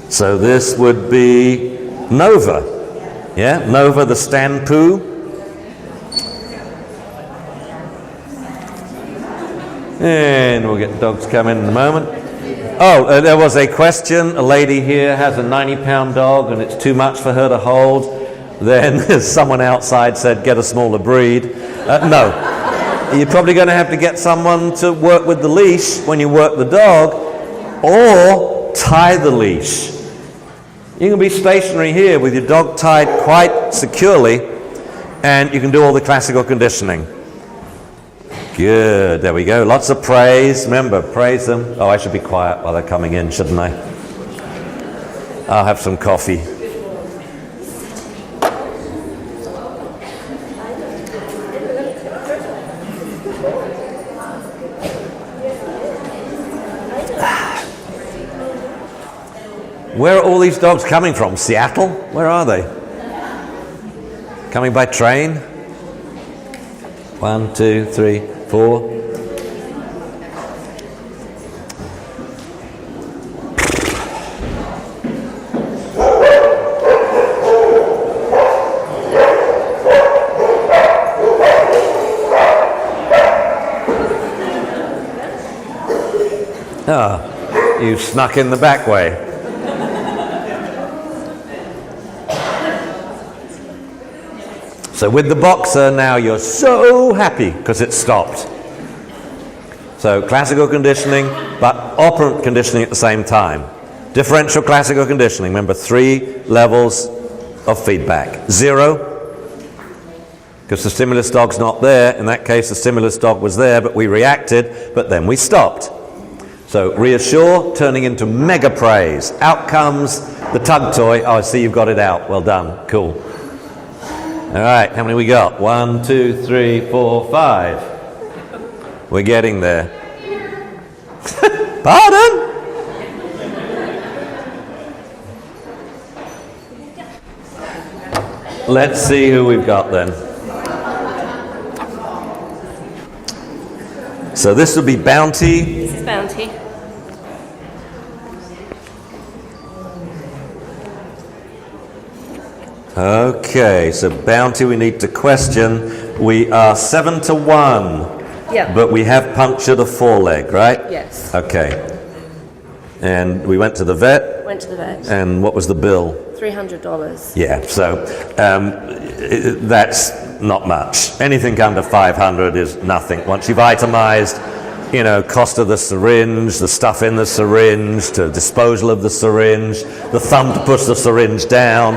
So this would be Nova. Yeah, Nova the stand poo. And we'll get dogs coming in a moment. Oh, there was a question. A lady here has a 90-pound dog and it's too much for her to hold. Then someone outside said, get a smaller breed. No. You're probably going to have to get someone to work with the leash when you work the dog, or tie the leash. You can be stationary here with your dog tied quite securely, and you can do all the classical conditioning. Good, there we go. Lots of praise. Remember, praise them. Oh, I should be quiet while they're coming in, shouldn't I? I'll have some coffee. Where are all these dogs coming from? Seattle? Where are they? Coming by train? 1, 2, 3, 4. Ah, you snuck in the back way. So with the boxer now you're so happy because it stopped. So classical conditioning, but operant conditioning at the same time. Differential classical conditioning, remember 3 levels of feedback. 0, because the stimulus dog's not there. In that case the stimulus dog was there, but we reacted, but then we stopped. So reassure, turning into mega praise. Out comes the tug toy. Oh, I see you've got it out. Well done. Cool. All right, how many we got? 1, 2, 3, 4, 5. We're getting there. Pardon? Let's see who we've got then. So this would be Bounty. This is Bounty. Okay, so Bounty we need to question. We are 7 to 1. Yeah. But we have punctured a foreleg, right? Yes. Okay. And we went to the vet. Went to the vet. And what was the bill? $300. Yeah, so that's not much. Anything under 500 is nothing. Once you've itemized, you know, cost of the syringe, the stuff in the syringe, to disposal of the syringe, the thumb to push the syringe down.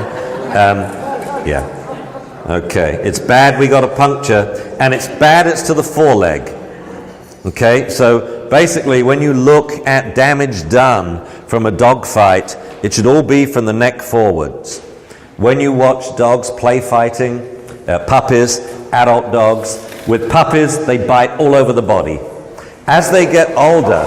Yeah. Okay. It's bad we got a puncture, and it's bad it's to the foreleg. Okay, so basically when you look at damage done from a dog fight, it should all be from the neck forwards. When you watch dogs play fighting, puppies, adult dogs, with puppies they bite all over the body. As they get older,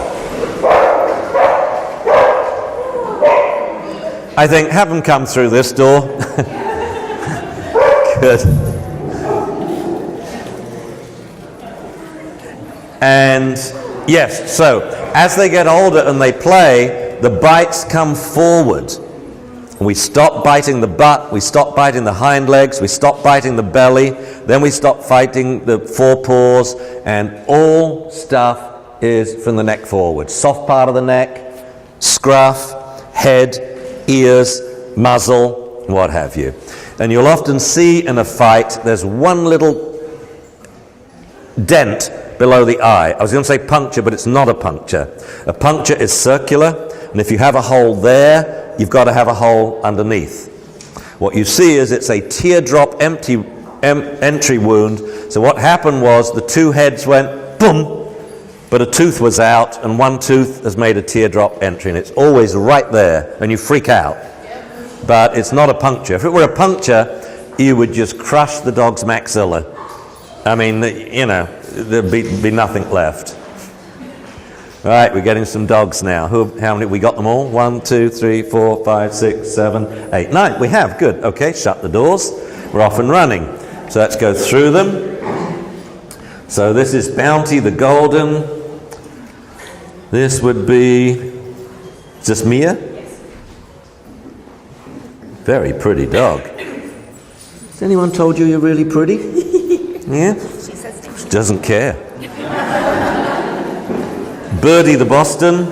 I think have them come through this door. Good. And yes, so as they get older and they play, the bites come forward. We stop biting the butt, we stop biting the hind legs, we stop biting the belly, then we stop biting the forepaws, and all stuff is from the neck forward. Soft part of the neck, scruff, head, ears, muzzle, what have you. And you'll often see in a fight, there's one little dent below the eye. I was going to say puncture, but it's not a puncture. A puncture is circular, and if you have a hole there, you've got to have a hole underneath. What you see is it's a teardrop entry wound. So what happened was the two heads went boom, but a tooth was out, and one tooth has made a teardrop entry, and it's always right there, and you freak out. But it's not a puncture. If it were a puncture, you would just crush the dog's maxilla. I mean, you know, there'd be nothing left. All right, we're getting some dogs now. How many? We got them all? 1, 2, 3, 4, 5, 6, 7, 8, 9. We have. Good. Okay, shut the doors. We're off and running. So let's go through them. So this is Bounty the Golden. This would be just Mia. Very pretty dog. Has anyone told you you're really pretty? Yeah? She says thank She doesn't care. Birdie the Boston.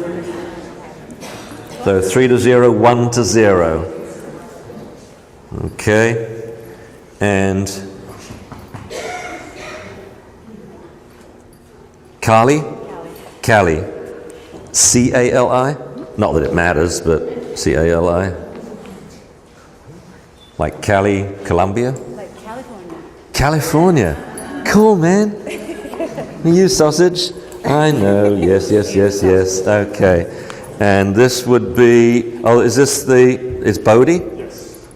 So 3-0, 1-0. Okay. And Carly? Cali. C-A-L-I? Not that it matters, but C-A-L-I. Like Cali, Colombia? Like California. California. Cool, man. You sausage? I know. Yes. Okay. And this would be, is this is Bodie? Yes.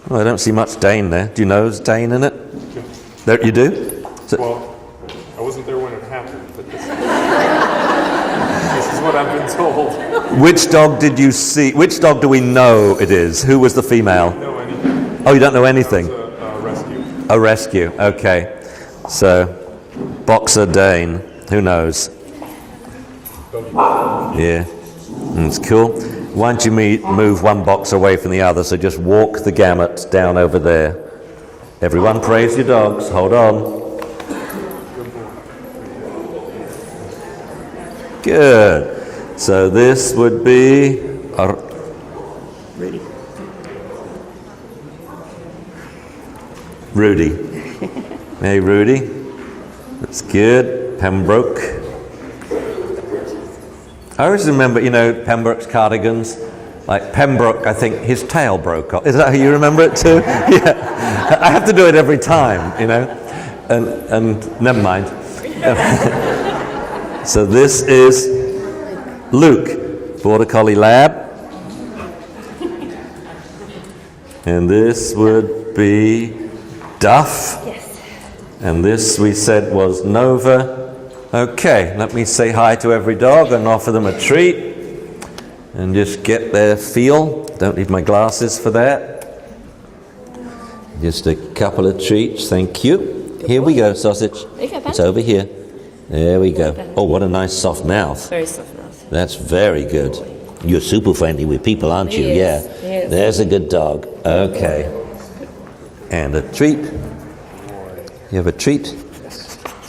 Oh, I don't see much Dane there. Do you know there's Dane in it? There, you do? Well, I wasn't there when it happened, but this is what I've been told. Which dog did you see? Which dog do we know it is? Who was the female? Know anything? Oh, you don't know anything? It was a rescue. A rescue. Okay. So, Boxer Dane. Who knows? Yeah. That's cool. Why don't you move one box away from the other, so just walk the gamut down over there. Everyone praise your dogs. Hold on. Good. So this would be Rudy. Hey, Rudy. That's good. Pembroke. I always remember, Pembroke's cardigans. Like Pembroke, I think his tail broke off. Is that how you remember it too? Yeah. I have to do it every time, And never mind. So this is Luke, Border Collie Lab. And this would be Duff. Yes. And this we said was Nova. Okay, let me say hi to every dog and offer them a treat. And just get their feel. Don't need my glasses for that. Just a couple of treats, thank you. Here we go, sausage. It's over here. There we go. Oh, what a nice soft mouth. Very soft mouth. That's very good. You're super friendly with people, aren't you? He is. Yeah. He is. There's a good dog. Okay. And a treat. You have a treat?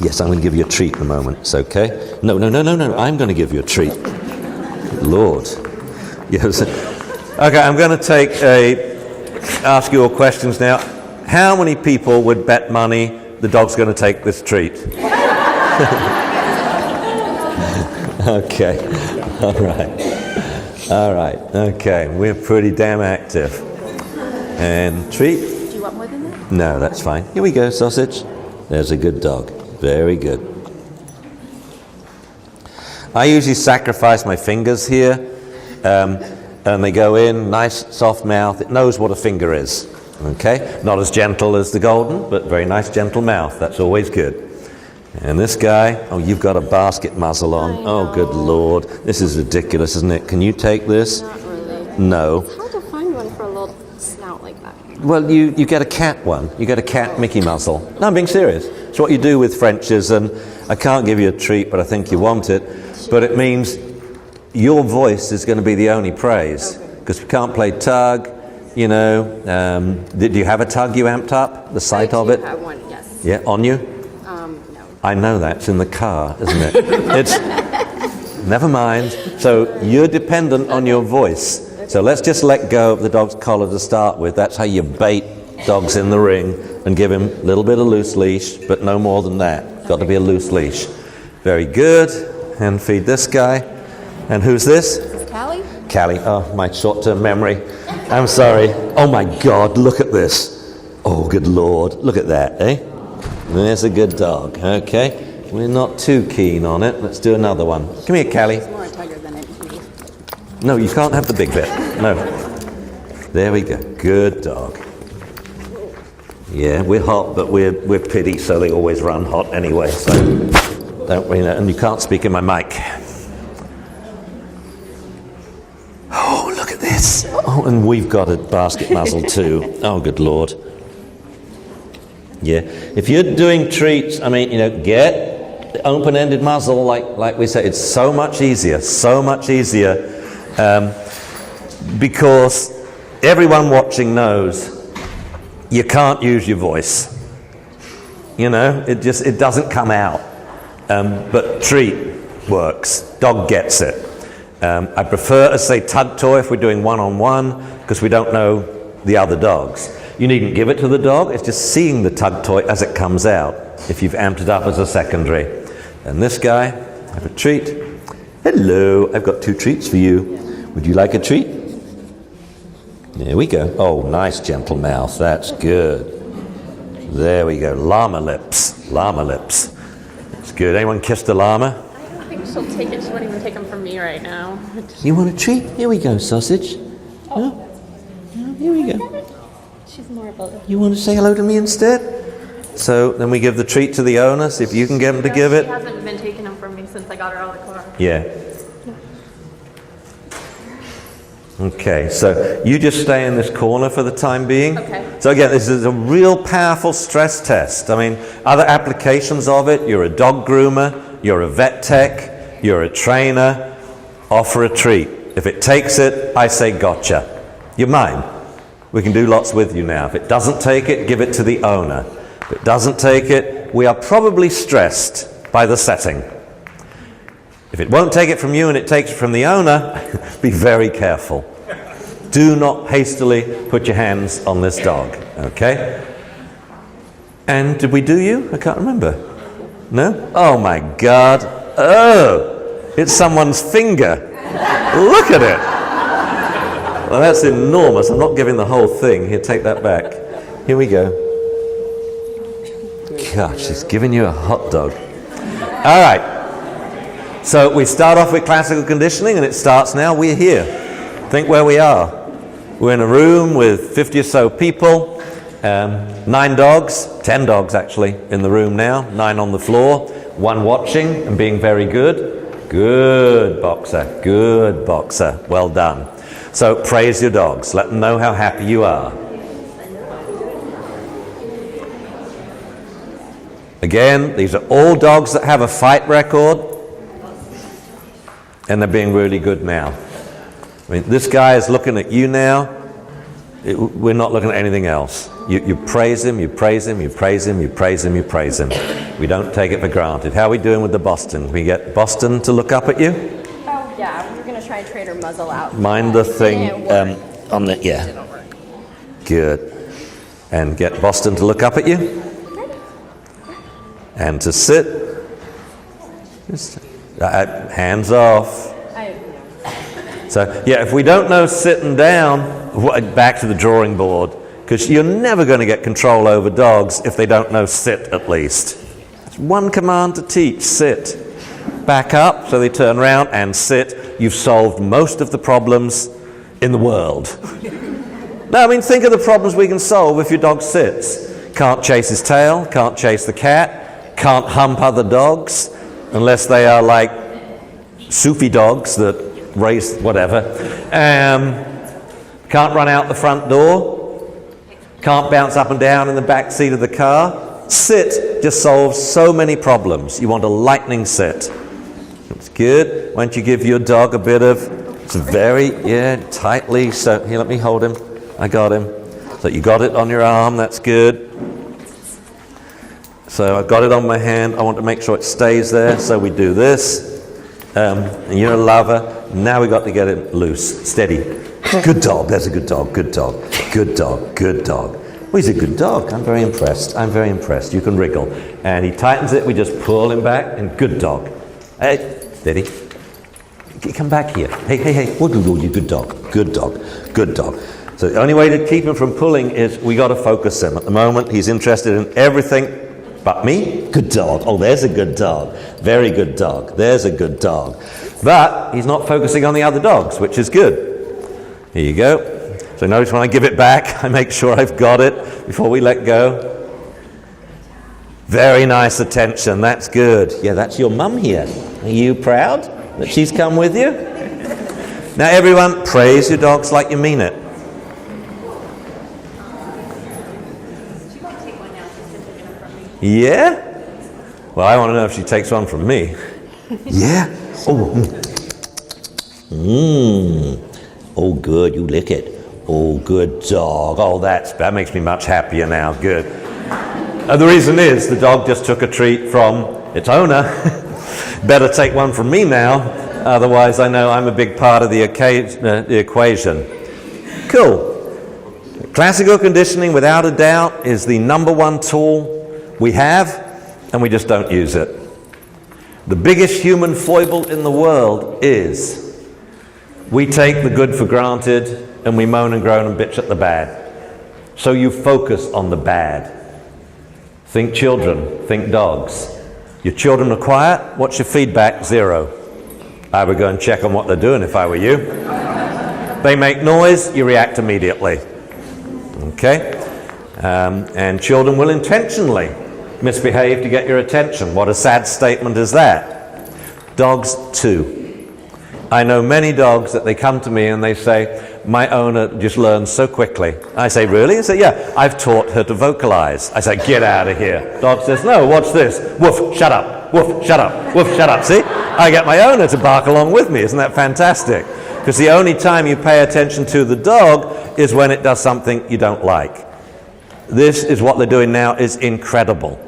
Yes, I'm going to give you a treat in a moment. It's okay. No. I'm going to give you a treat. Lord. Yes. Okay, I'm going to ask you all questions now. How many people would bet money the dog's going to take this treat? Okay. All right. Okay. We're pretty damn active. And treat? Do you want more than that? No, that's fine. Here we go, sausage. There's a good dog. Very good. I usually sacrifice my fingers here, and they go in, nice soft mouth. It knows what a finger is. Okay? Not as gentle as the golden, but very nice gentle mouth. That's always good. And this guy, you've got a basket muzzle on. Oh, good Lord. This is ridiculous, isn't it? Can you take this? Not really. No. It's hard to find one for a little snout like that. Well, you get a cat one. You get a cat Mickey muzzle. No, I'm being serious. It's what you do with Frenchies, and I can't give you a treat, but I think you want it. But it means your voice is going to be the only praise, because we can't play tug, Do you have a tug you amped up? The sight of it? I have one, yes. Yeah, on you? No. I know that. It's in the car, isn't it? It's... Never mind. So you're dependent on your voice. So let's just let go of the dog's collar to start with. That's how you bait dogs in the ring and give him a little bit of loose leash, but no more than that. Got to be a loose leash. Very good. And feed this guy. And who's this? This is Callie? Callie. Oh, my short-term memory. I'm sorry. Oh my God, look at this. Oh, good Lord. Look at that, eh? There's a good dog. Okay. We're not too keen on it. Let's do another one. Come here, Callie. It's more a tugger than me. No, you can't have the big bit. No. There we go. Good dog. Yeah, we're hot, but we're pity, so they always run hot anyway. So don't we know? And you can't speak in my mic. Oh, look at this. Oh, and we've got a basket muzzle too. Oh, good Lord. Yeah. If you're doing treats, get the open-ended muzzle, like we say. It's so much easier, because everyone watching knows you can't use your voice. You know, it doesn't come out. But treat works. Dog gets it. I prefer to say tug toy if we're doing one-on-one because we don't know the other dogs. You needn't give it to the dog. It's just seeing the tug toy as it comes out if you've amped it up as a secondary. And this guy, have a treat. Hello, I've got 2 treats for you. Would you like a treat? There we go. Oh, nice gentle mouth. That's good. There we go. Llama lips. Llama lips. That's good. Anyone kissed a llama? I think she'll take it. She won't even take them from me right now. You want a treat? Here we go, sausage. Oh. Here we go. She's more about it. You want to say hello to me instead? So then we give the treat to the owner, see if you can get him to give it. She hasn't been taking them from me since I got her out of the car. Yeah. Okay, so you just stay in this corner for the time being. Okay. So again, this is a real powerful stress test. I mean, other applications of it, you're a dog groomer, you're a vet tech, you're a trainer, offer a treat. If it takes it, I say gotcha. You're mine. We can do lots with you now. If it doesn't take it, give it to the owner. If it doesn't take it, we are probably stressed by the setting. If it won't take it from you and it takes it from the owner, be very careful. Do not hastily put your hands on this dog, okay? And did we do you? I can't remember. No? Oh my God. Oh, it's someone's finger. Look at it. Well, that's enormous. I'm not giving the whole thing. Here, take that back. Here we go. Gosh, she's giving you a hot dog. All right. So we start off with classical conditioning, and it starts now. We're here. Think where we are. We're in a room with 50 or so people, 9 dogs, 10 dogs actually in the room now, 9 on the floor, 1 watching and being very good. Good boxer, good boxer. Well done. So praise your dogs. Let them know how happy you are. Again, these are all dogs that have a fight record, and they're being really good now. I mean, this guy is looking at you now. We're not looking at anything else. You praise him, you praise him, you praise him, you praise him, you praise him. We don't take it for granted. How are we doing with the Boston? We get Boston to look up at you? Oh, yeah. We're going to try and trade her muzzle out. Mind the thing on the, It yeah. didn't work. Good. And get Boston to look up at you. And to sit. Just, hands off. So, yeah, if we don't know sitting down, back to the drawing board, because you're never going to get control over dogs if they don't know sit at least. It's one command to teach, sit. Back up, so they turn around and sit. You've solved most of the problems in the world. Now, I mean, think of the problems we can solve if your dog sits. Can't chase his tail, can't chase the cat, can't hump other dogs, unless they are like Sufi dogs that race whatever. Can't run out the front door, can't bounce up and down in the back seat of the car. Sit just solves so many problems. You want a lightning sit. It's good. Why don't you give your dog a bit of, it's very, tightly. So here, let me hold him. I got him. So you got it on your arm, that's good. So I've got it on my hand. I want to make sure it stays there. So we do this. And you're a lover. Now we got to get it loose. Steady. Good dog. That's a good dog. Good dog. Good dog. Good dog. Well, he's a good dog. I'm very impressed. I'm very impressed. You can wriggle. And he tightens it. We just pull him back. And good dog. Hey, steady. Come back here. Hey. What do you do? Good dog. Good dog. Good dog. So the only way to keep him from pulling is we got to focus him. At the moment, he's interested in everything but me. Good dog. Oh, there's a good dog. Very good dog. There's a good dog. But he's not focusing on the other dogs, which is good. Here you go. So notice when I give it back, I make sure I've got it before we let go. Very nice attention. That's good. Yeah, that's your mum here. Are you proud that she's come with you? Now everyone, praise your dogs like you mean it. Yeah? Well, I want to know if she takes one from me. Yeah? Oh. Oh, good. You lick it. Oh, good dog. Oh, that makes me much happier now. Good. And the reason is the dog just took a treat from its owner. Better take one from me now, otherwise I know I'm a big part of the equation. Cool. Classical conditioning, without a doubt, is the number one tool we have, and we just don't use it. The biggest human foible in the world is we take the good for granted and we moan and groan and bitch at the bad. So you focus on the bad. Think children, think dogs. Your children are quiet, what's your feedback? 0. I would go and check on what they're doing if I were you. They make noise, you react immediately. Okay? And children will intentionally misbehave to get your attention. What a sad statement is that? Dogs too. I know many dogs that they come to me and they say, my owner just learns so quickly. I say, really? They say, yeah, I've taught her to vocalize. I say, get out of here. Dog says, no, what's this? Woof, shut up. Woof, shut up. Woof, shut up. See? I get my owner to bark along with me. Isn't that fantastic? Because the only time you pay attention to the dog is when it does something you don't like. This is what they're doing now is incredible.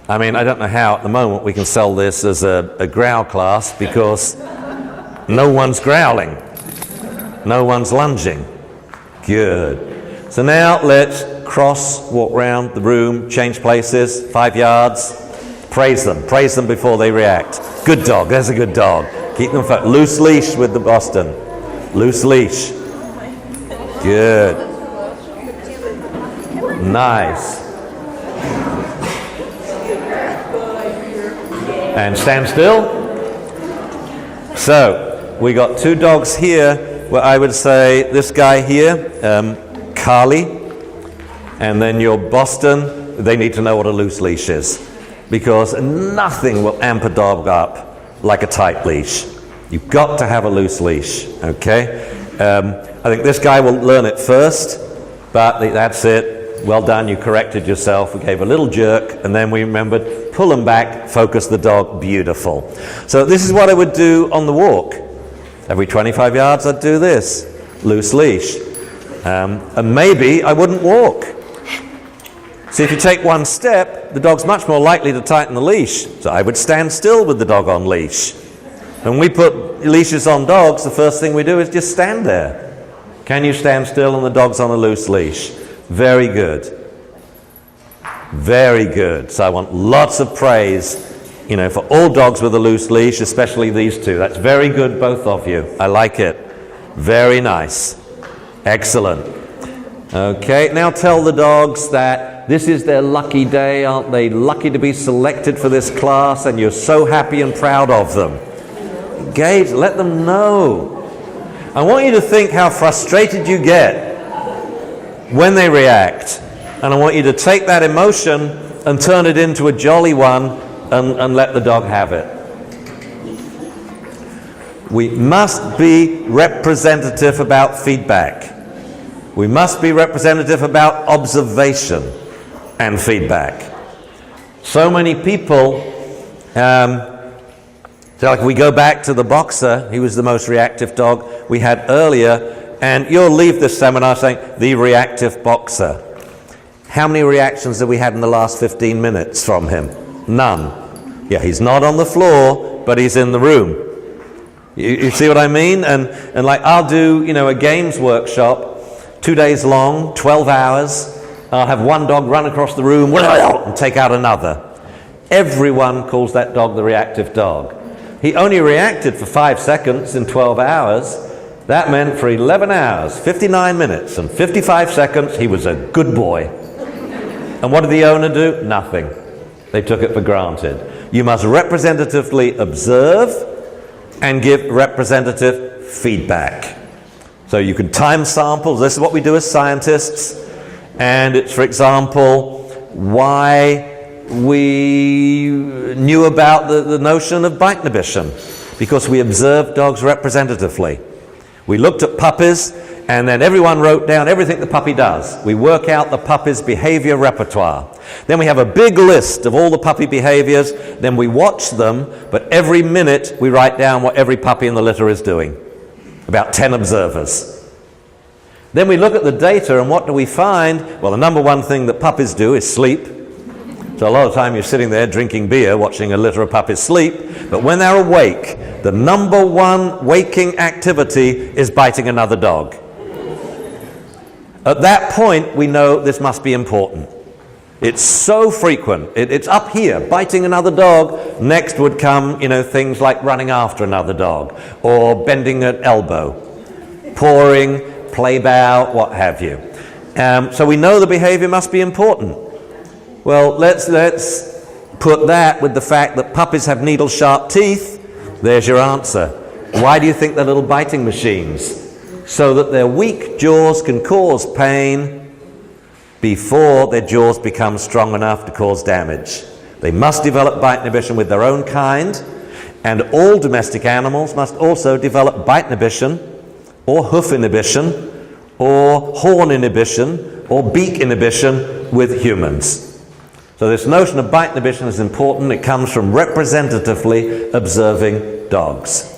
I mean, I don't know how at the moment we can sell this as a growl class because no one's growling. No one's lunging. Good. So now let's walk around the room, change places, 5 yards. Praise them before they react. Good dog, there's a good dog. Keep them loose leash with the Boston. Loose leash. Good. Nice. And stand still. So, we got 2 dogs here. Well, I would say this guy here, Carly, and then your Boston, they need to know what a loose leash is because nothing will amp a dog up like a tight leash. You've got to have a loose leash, okay? I think this guy will learn it first, but that's it. Well done, you corrected yourself. We gave a little jerk, and then we remembered, pull them back, focus the dog, beautiful. So this is what I would do on the walk. Every 25 yards I'd do this, loose leash. And maybe I wouldn't walk. See, if you take 1 step, the dog's much more likely to tighten the leash. So I would stand still with the dog on leash. When we put leashes on dogs, the first thing we do is just stand there. Can you stand still and the dog's on a loose leash? Very good. Very good. So I want lots of praise, for all dogs with a loose leash, especially these 2. That's very good, both of you. I like it. Very nice. Excellent. Okay, now tell the dogs that this is their lucky day. Aren't they lucky to be selected for this class? And you're so happy and proud of them. Engage, let them know. I want you to think how frustrated you get when they react. And I want you to take that emotion and turn it into a jolly one and let the dog have it. We must be representative about feedback. We must be representative about observation and feedback. So many people, so like we go back to the boxer, he was the most reactive dog we had earlier, and you'll leave this seminar saying, the reactive boxer. How many reactions have we had in the last 15 minutes from him? None. Yeah, he's not on the floor, but he's in the room. You see what I mean? And like I'll do, a games workshop, 2 days long, 12 hours. I'll have one dog run across the room and take out another. Everyone calls that dog the reactive dog. He only reacted for 5 seconds in 12 hours. That meant for 11 hours, 59 minutes and 55 seconds, he was a good boy. And what did the owner do? Nothing. They took it for granted. You must representatively observe and give representative feedback. So you can time samples. This is what we do as scientists. And it's, for example, why we knew about the notion of bite inhibition. Because we observed dogs representatively. We looked at puppies, and then everyone wrote down everything the puppy does. We work out the puppy's behavior repertoire. Then we have a big list of all the puppy behaviors. Then we watch them, but every minute we write down what every puppy in the litter is doing. About 10 observers. Then we look at the data, and what do we find? Well, the number one thing that puppies do is sleep. So a lot of time you're sitting there drinking beer, watching a litter of puppies sleep. But when they're awake, the number one waking activity is biting another dog. At that point, we know this must be important. It's so frequent. It's up here, biting another dog. Next would come, things like running after another dog, or bending an elbow, pawing, play bow, what have you. So we know the behavior must be important. Well, let's put that with the fact that puppies have needle-sharp teeth. There's your answer. Why do you think they're little biting machines? So that their weak jaws can cause pain before their jaws become strong enough to cause damage. They must develop bite inhibition with their own kind, and all domestic animals must also develop bite inhibition, or hoof inhibition, or horn inhibition, or beak inhibition with humans. So this notion of bite inhibition is important. It comes from representatively observing dogs.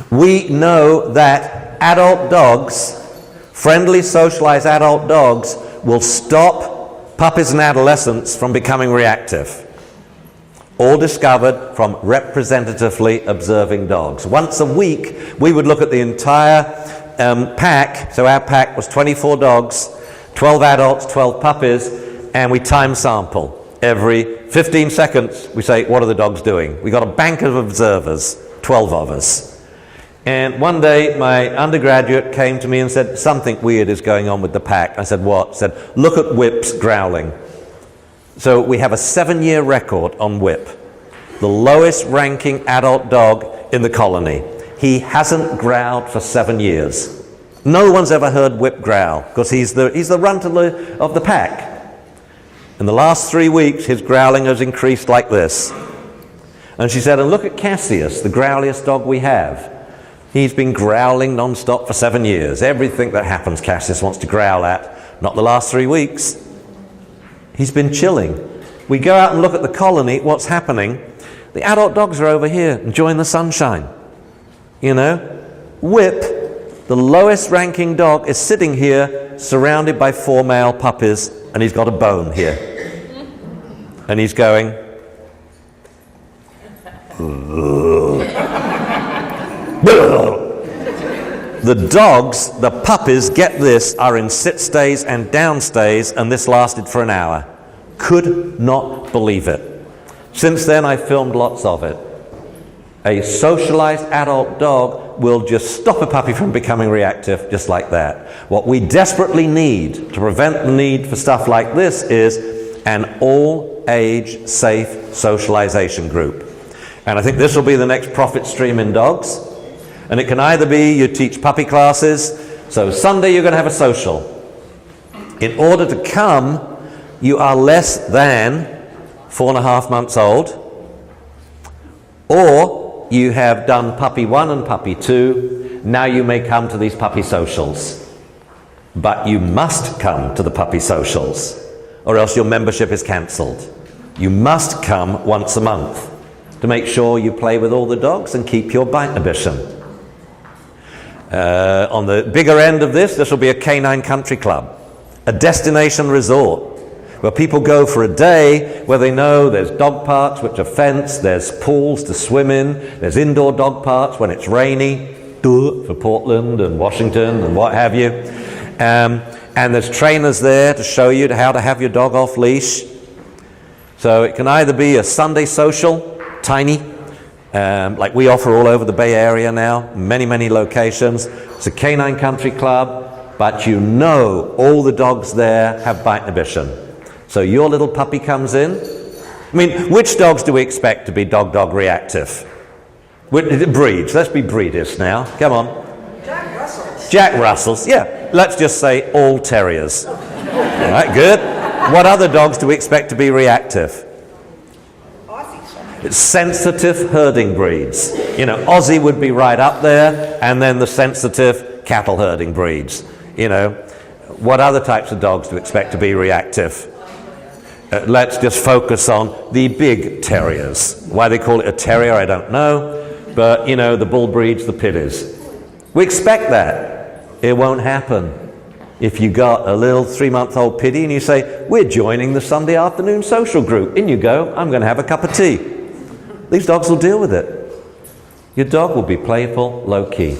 We know that adult dogs, friendly, socialized adult dogs, will stop puppies and adolescents from becoming reactive. All discovered from representatively observing dogs. Once a week, we would look at the entire pack. So our pack was 24 dogs, 12 adults, 12 puppies, and we time sample. Every 15 seconds, we say, what are the dogs doing? We got a bank of observers, 12 of us. And one day, my undergraduate came to me and said, something weird is going on with the pack. I said, what? He said, look at Whip's growling. So we have a 7-year record on Whip, the lowest ranking adult dog in the colony. He hasn't growled for 7 years. No one's ever heard Whip growl, because he's the runt of the pack. In the last 3 weeks, his growling has increased like this. And she said, and look at Cassius, the growliest dog we have. He's been growling non-stop for 7 years. Everything that happens, Cassius wants to growl at. Not the last 3 weeks. He's been chilling. We go out and look at the colony, what's happening. The adult dogs are over here enjoying the sunshine. Whip, the lowest ranking dog, is sitting here surrounded by 4 male puppies, and he's got a bone here. And he's going... The dogs, the puppies, get this, are in sit stays and down stays, and this lasted for an hour. Could not believe it. Since then, I filmed lots of it. A socialized adult dog will just stop a puppy from becoming reactive just like that. What we desperately need to prevent the need for stuff like this is an all-age safe socialization group. And I think this will be the next profit stream in dogs. And it can either be you teach puppy classes, so Sunday you're going to have a social. In order to come, you are less than 4.5 months old, or you have done puppy 1 and puppy 2. Now you may come to these puppy socials. But you must come to the puppy socials, or else your membership is cancelled. You must come once a month to make sure you play with all the dogs and keep your bite inhibition. On the bigger end of this will be a canine country club, a destination resort, where people go for a day where they know there's dog parks which are fenced, there's pools to swim in, there's indoor dog parks when it's rainy, for Portland and Washington and what have you. And there's trainers there to show you how to have your dog off leash. So it can either be a Sunday social, tiny, like we offer all over the Bay Area now, many locations. It's a canine country club, but you know all the dogs there have bite inhibition. So your little puppy comes in. I mean, which dogs do we expect to be dog reactive? Breeds. Let's be breeders now. Come on. Jack Russells. Jack Russells. Yeah. Let's just say all terriers. All right, good. What other dogs do we expect to be reactive? It's sensitive herding breeds. Aussie would be right up there, and then the sensitive cattle herding breeds. What other types of dogs do you expect to be reactive? Let's just focus on the big terriers. Why they call it a terrier, I don't know. But, the bull breeds, the pitties. We expect that. It won't happen. If you got a little 3-month-old pitty and you say, we're joining the Sunday afternoon social group. In you go, I'm going to have a cup of tea. These dogs will deal with it. Your dog will be playful, low-key.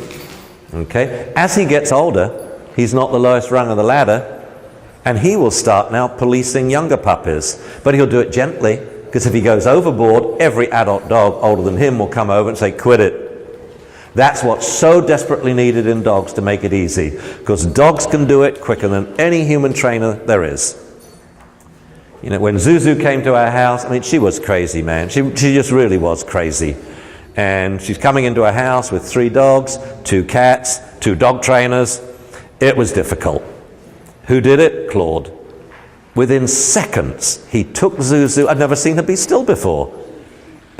Okay? As he gets older, he's not the lowest rung of the ladder, and he will start now policing younger puppies. But he'll do it gently, because if he goes overboard, every adult dog older than him will come over and say, quit it. That's what's so desperately needed in dogs to make it easy, because dogs can do it quicker than any human trainer there is. You know, when Zuzu came to our house, I mean, she was crazy, man. She just really was crazy. And she's coming into a house with 3 dogs, 2 cats, 2 dog trainers. It was difficult. Who did it? Claude. Within seconds, he took Zuzu. I'd never seen her be still before.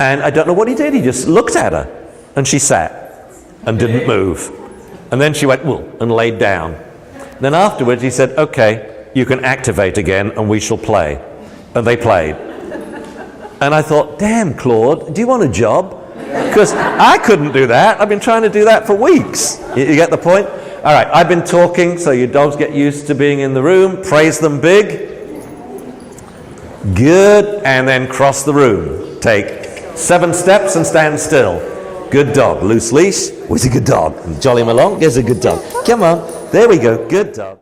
And I don't know what he did. He just looked at her, and she sat and didn't move. And then she went, well, and laid down. Then afterwards he said, okay, you can activate again and we shall play. And they played. And I thought, damn, Claude, do you want a job? Because I couldn't do that. I've been trying to do that for weeks. You get the point? All right, I've been talking, so your dogs get used to being in the room. Praise them big. Good. And then cross the room. Take 7 steps and stand still. Good dog. Loose leash. Where's a good dog? And jolly him along. Here's a good dog. Come on. There we go. Good dog.